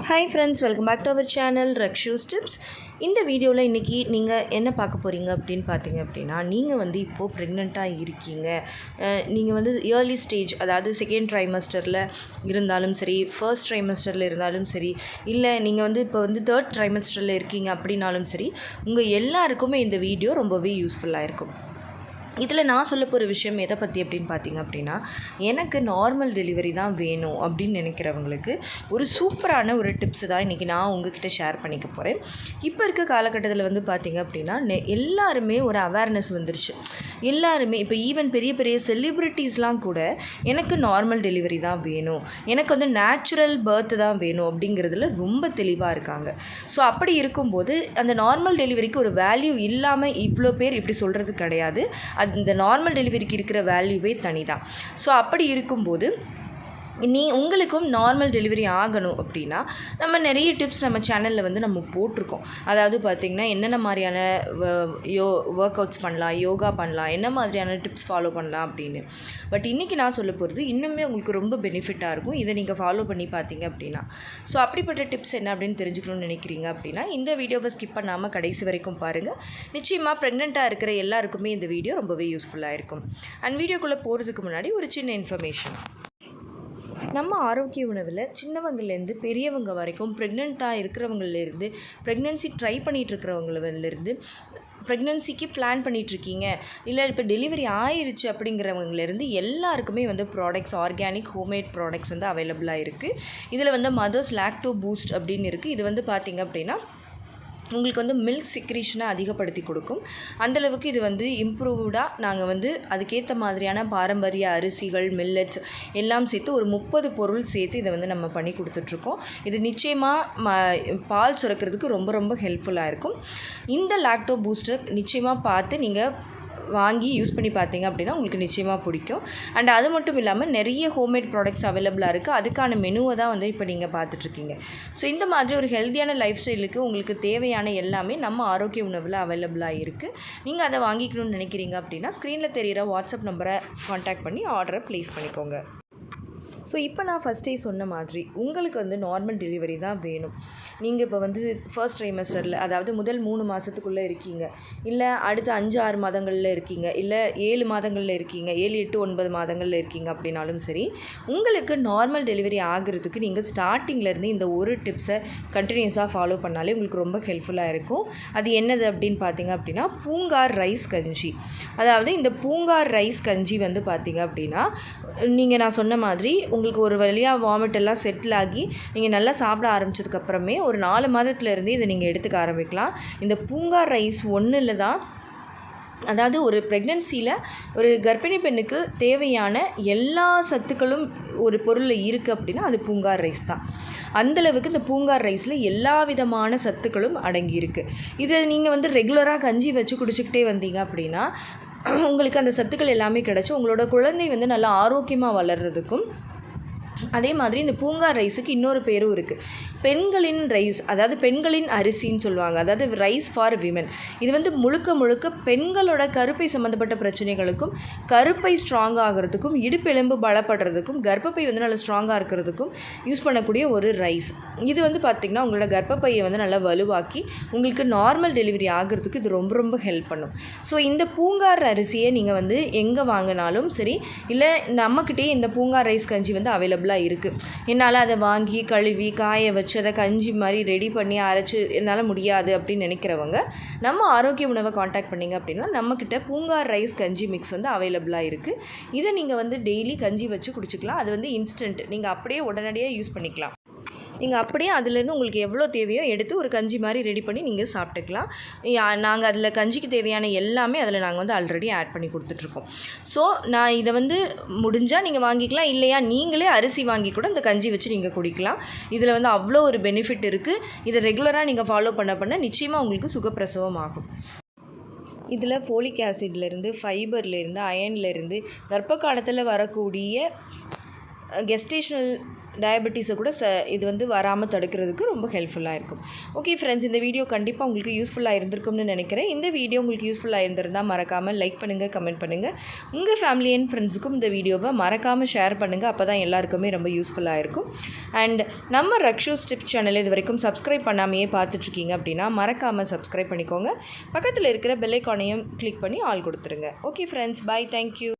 Hi friends, welcome back to our channel Rakshu's tips. இந்த வீடியோவில் இன்றைக்கி நீங்கள் என்ன பார்க்க போகிறீங்க அப்படின்னு பார்த்தீங்க அப்படின்னா, நீங்கள் வந்து இப்போது ப்ரெக்னெண்ட்டாக இருக்கீங்க, நீங்கள் வந்து ஏர்லி ஸ்டேஜ், அதாவது செகண்ட் ட்ரைமஸ்டரில் இருந்தாலும் சரி, ஃபர்ஸ்ட் ட்ரைமஸ்டரில் இருந்தாலும் சரி, இல்லை நீங்கள் வந்து இப்போ வந்து தேர்ட் ட்ரைமஸ்டரில் இருக்கீங்க அப்படின்னாலும் சரி, உங்கள் எல்லாருக்குமே இந்த வீடியோ ரொம்பவே யூஸ்ஃபுல்லாக இருக்கும். இதில் நான் சொல்ல போகிற விஷயம் எதை பற்றி அப்படின்னு பார்த்தீங்க அப்படின்னா, எனக்கு நார்மல் டெலிவரி தான் வேணும் அப்படின்னு நினைக்கிறவங்களுக்கு ஒரு சூப்பரான ஒரு டிப்ஸ் தான் இன்றைக்கி நான் உங்ககிட்ட ஷேர் பண்ணிக்க போகிறேன். இப்போ இருக்க காலகட்டத்தில் வந்து பார்த்திங்க அப்படின்னா எல்லாருமே ஒரு அவேர்னஸ் வந்துருச்சு. எல்லாருமே இப்போ ஈவன் பெரிய பெரிய செலிப்ரிட்டிஸ்லாம் கூட எனக்கு நார்மல் டெலிவரி தான் வேணும், எனக்கு வந்து நேச்சுரல் பர்த் தான் வேணும் அப்படிங்கிறதுல ரொம்ப தெளிவாக இருக்காங்க. ஸோ அப்படி இருக்கும்போது அந்த நார்மல் டெலிவரிக்கு ஒரு வேல்யூ இல்லாமல் இவ்வளோ பேர் இப்படி சொல்கிறது கிடையாது. இந்த நார்மல் டெலிவரிக்கு இருக்கிற வேல்யூவே தனி தான். ஸோ அப்படி இருக்கும்போது உங்களுக்கும் நார்மல் டெலிவரி ஆகணும் அப்படின்னா நம்ம நிறைய டிப்ஸ் நம்ம சேனலில் வந்து நம்ம போட்டிருக்கோம். அதாவது பார்த்திங்கன்னா என்னென்ன மாதிரியான ஒர்க் அவுட்ஸ் பண்ணலாம், யோகா பண்ணலாம், என்ன மாதிரியான டிப்ஸ் ஃபாலோ பண்ணலாம் அப்படின்னு. பட் இன்றைக்கி நான் சொல்ல போகிறது இன்னுமே உங்களுக்கு ரொம்ப பெனிஃபிட்டாக இருக்கும், இதை நீங்கள் ஃபாலோ பண்ணி பார்த்தீங்க அப்படின்னா. ஸோ அப்படிப்பட்ட டிப்ஸ் என்ன அப்படின்னு தெரிஞ்சுக்கணும்னு நினைக்கிறீங்க அப்படின்னா இந்த வீடியோவை ஸ்கிப் பண்ணாமல் கடைசி வரைக்கும் பாருங்கள். நிச்சயமாக ப்ரெக்னெண்ட்டாக இருக்கிற எல்லாருக்குமே இந்த வீடியோ ரொம்பவே யூஸ்ஃபுல்லாக இருக்கும். அண்ட் வீடியோக்குள்ளே போகிறதுக்கு முன்னாடி ஒரு சின்ன இன்ஃபர்மேஷன். நம்ம ஆரோக்கிய உணவில் சின்னவங்கலேருந்து பெரியவங்க வரைக்கும், ப்ரெக்னெண்ட்டாக இருக்கிறவங்கலேருந்து, ப்ரெக்னென்சி ட்ரை பண்ணிகிட்ருக்கிறவங்களிருந்து, ப்ரெக்னென்சிக்கு பிளான் பண்ணிகிட்ருக்கீங்க, இல்லை இப்போ டெலிவரி ஆயிடுச்சு அப்படிங்கிறவங்கலேருந்து எல்லாருக்குமே வந்து ப்ராடக்ட்ஸ், ஆர்கானிக் ஹோம்மேட் ப்ராடக்ட்ஸ் வந்து அவைலபிளாக இருக்குது. இதில் வந்து மதர்ஸ் லாக்டோ பூஸ்ட் அப்படின்னு இருக்குது. இது வந்து பார்த்திங்க அப்படின்னா உங்களுக்கு வந்து மில்க் செக்ரீஷனை அதிகப்படுத்தி கொடுக்கும். அந்தளவுக்கு இது வந்து இம்ப்ரூவ்டாக நாங்கள் வந்து அதுக்கேற்ற மாதிரியான பாரம்பரிய அரிசிகள், மில்லட்ஸ் எல்லாம் சேர்த்து ஒரு 30 பொருள் சேர்த்து இதை வந்து நம்ம பண்ணி கொடுத்துட்ருக்கோம். இது நிச்சயமாக பால் சுரக்கிறதுக்கு ரொம்ப ரொம்ப ஹெல்ப்ஃபுல்லாக இருக்கும். இந்த லாக்டோ பூஸ்டர் நிச்சயமாக பார்த்து நீங்கள் வாங்கி யூஸ் பண்ணி பார்த்தீங்க அப்படின்னா உங்களுக்கு நிச்சயமாக பிடிக்கும். அண்ட் அது மட்டும் இல்லாமல் நிறைய ஹோம்மேட் ப்ராடக்ட்ஸ் அவைலபிளாக இருக்குது. அதுக்கான மெனுவை தான் வந்து இப்போ நீங்கள் பார்த்துட்ருக்கீங்க. ஸோ இந்த மாதிரி ஒரு ஹெல்த்தியான லைஃப் ஸ்டைலுக்கு உங்களுக்கு தேவையான எல்லாமே நம்ம ஆரோக்கிய உணவில் அவைலபிளாக இருக்குது. நீங்கள் அதை வாங்கிக்கணும்னு நினைக்கிறீங்க அப்படின்னா ஸ்க்ரீனில் தெரிகிற வாட்ஸ்அப் நம்பரை கான்டாக்ட் பண்ணி ஆர்டரை ப்ளேஸ் பண்ணிக்கோங்க. ஸோ இப்போ நான் ஃபஸ்ட்டே சொன்ன மாதிரி உங்களுக்கு வந்து நார்மல் டெலிவரி தான் வேணும். நீங்கள் இப்போ வந்து ஃபர்ஸ்ட் ட்ரைமஸ்டரில், அதாவது முதல் 3 மாதத்துக்குள்ளே இருக்கீங்க, இல்லை அடுத்த 5-6 மாதங்களில் இருக்கீங்க, இல்லை 7 மாதங்களில் இருக்கீங்க, 7, 8, 9 மாதங்களில் இருக்கீங்க அப்படின்னாலும் சரி, உங்களுக்கு நார்மல் டெலிவரி ஆகிறதுக்கு நீங்கள் ஸ்டார்டிங்லேருந்து இந்த ஒரு டிப்ஸை கண்டினியூஸாக ஃபாலோ பண்ணாலே உங்களுக்கு ரொம்ப ஹெல்ப்ஃபுல்லாக இருக்கும். அது என்னது அப்படின்னு பார்த்தீங்க அப்படின்னா பூங்கார் ரைஸ் கஞ்சி. அதாவது இந்த பூங்கார் ரைஸ் கஞ்சி வந்து பார்த்தீங்க அப்படின்னா நான் சொன்ன மாதிரி உங்களுக்கு ஒரு வழியாக வாமிட் எல்லாம் செட்டில் ஆகி நீங்கள் நல்லா சாப்பிட ஆரம்பித்ததுக்கப்புறமே ஒரு 4 மாதத்துலேருந்தே இதை நீங்கள் எடுத்துக்க ஆரம்பிக்கலாம். இந்த பூங்கார் ரைஸ் ஒன்றில் தான், அதாவது ஒரு ப்ரெக்னென்சியில் ஒரு கர்ப்பிணி பெண்ணுக்கு தேவையான எல்லா சத்துக்களும் ஒரு பொருளில் இருக்குது அப்படின்னா அது பூங்கார் ரைஸ் தான். அந்தளவுக்கு இந்த பூங்கார் ரைஸில் எல்லா விதமான சத்துக்களும் அடங்கியிருக்கு. இதை நீங்கள் வந்து ரெகுலராக கஞ்சி வச்சு குடிச்சிக்கிட்டே வந்தீங்க அப்படின்னா உங்களுக்கு அந்த சத்துக்கள் எல்லாமே கிடச்சி உங்களோட குழந்தை வந்து நல்லா ஆரோக்கியமாக வளர்கிறதுக்கும். அதே மாதிரி இந்த பூங்கார் ரைஸுக்கு இன்னொரு பேரும் இருக்குது, பெண்களின் ரைஸ், அதாவது பெண்களின் அரிசின்னு சொல்லுவாங்க. அதாவது ரைஸ் ஃபார் விமன். இது வந்து முழுக்க முழுக்க பெண்களோட கருப்பை சம்மந்தப்பட்ட பிரச்சனைகளுக்கும், கருப்பை ஸ்ட்ராங் ஆகிறதுக்கும், இடுப்பெலும்பு பலப்படுறதுக்கும், கர்ப்பப்பை வந்து நல்லா ஸ்ட்ராங்காக இருக்கிறதுக்கும் யூஸ் பண்ணக்கூடிய ஒரு ரைஸ். இது வந்து பார்த்திங்கன்னா உங்களோட கர்ப்பப்பையை வந்து நல்லா வலுவாக்கி உங்களுக்கு நார்மல் டெலிவரி ஆகிறதுக்கு இது ரொம்ப ரொம்ப ஹெல்ப் பண்ணும். ஸோ இந்த பூங்கார் அரிசியை நீங்கள் வந்து எங்கே வாங்கினாலும் சரி, இல்லை நம்மக்கிட்டே இந்த பூங்கார் ரைஸ் கஞ்சி வந்து அவைலபிளாக இருக்குது. என்னால் அதை வாங்கி கழுவி காய வச்சு அதை கஞ்சி மாதிரி ரெடி பண்ணி அரைச்சி என்னால் முடியாது அப்படின்னு நினைக்கிறவங்க நம்ம ஆரோக்கிய உணவை காண்டாக்ட் பண்ணிங்க அப்படின்னா நம்மக்கிட்ட பூங்கார் ரைஸ் கஞ்சி மிக்ஸ் வந்து அவைலபிளாக இருக்குது. இதை நீங்கள் வந்து டெய்லி கஞ்சி வச்சு குடிச்சிக்கலாம். அது வந்து இன்ஸ்டன்ட், நீங்கள் அப்படியே உடனடியாக யூஸ் பண்ணிக்கலாம். நீங்கள் அப்படியே அதுலேருந்து உங்களுக்கு எவ்வளோ தேவையோ எடுத்து ஒரு கஞ்சி மாதிரி ரெடி பண்ணி நீங்கள் சாப்பிட்டுக்கலாம். நாங்கள் அதில் கஞ்சிக்கு தேவையான எல்லாமே அதில் நாங்கள் வந்து ஆல்ரெடி ஆட் பண்ணி கொடுத்துட்ருக்கோம். ஸோ நான் இதை வந்து முடிஞ்சால் நீங்கள் வாங்கிக்கலாம், இல்லையா நீங்களே அரிசி வாங்கி கூட இந்த கஞ்சி வச்சு நீங்கள் குடிக்கலாம். இதில் வந்து அவ்வளோ ஒரு பெனிஃபிட் இருக்குது. இதை ரெகுலராக நீங்கள் ஃபாலோ பண்ண நிச்சயமாக உங்களுக்கு சுகப்பிரசவம் ஆகும். இதில் ஃபோலிக் ஆசிட்லேருந்து, ஃபைபர்லேருந்து, அயன்லேருந்து, கர்ப்ப காலத்தில் வரக்கூடிய கெஸ்டேஷனல் டயபெட்டிஸை கூட இது வந்து வராமல் தடுக்கிறதுக்கு ரொம்ப ஹெல்ப்ஃபுல்லாக இருக்கும். ஓகே ஃப்ரெண்ட்ஸ், இந்த வீடியோ கண்டிப்பாக உங்களுக்கு யூஸ்ஃபுல்லாக இருந்திருக்கும்னு நினைக்கிறேன். இந்த வீடியோ உங்களுக்கு யூஸ்ஃபுல்லாக இருந்திருந்தால் மறக்காமல் லைக் பண்ணுங்கள், கமெண்ட் பண்ணுங்கள். உங்கள் ஃபேமிலி அண்ட் ஃப்ரெண்ட்ஸுக்கும் இந்த வீடியோவை மறக்காமல் ஷேர் பண்ணுங்கள். அப்போ தான் எல்லாருக்குமே ரொம்ப யூஸ்ஃபுல்லாக இருக்கும். அண்ட் நம்ம ரக்ஷூஸ் டிப்ஸ் சேனல் இது வரைக்கும் சப்ஸ்கிரைப் பண்ணாமையே பார்த்துட்ருக்கீங்க அப்படின்னா மறக்காமல் சப்ஸ்கிரைப் பண்ணிக்கோங்க. பக்கத்தில் இருக்கிற பெல் ஐகானையும் கிளிக் பண்ணி ஆல் கொடுத்துருங்க. Okay friends, bye, thank you.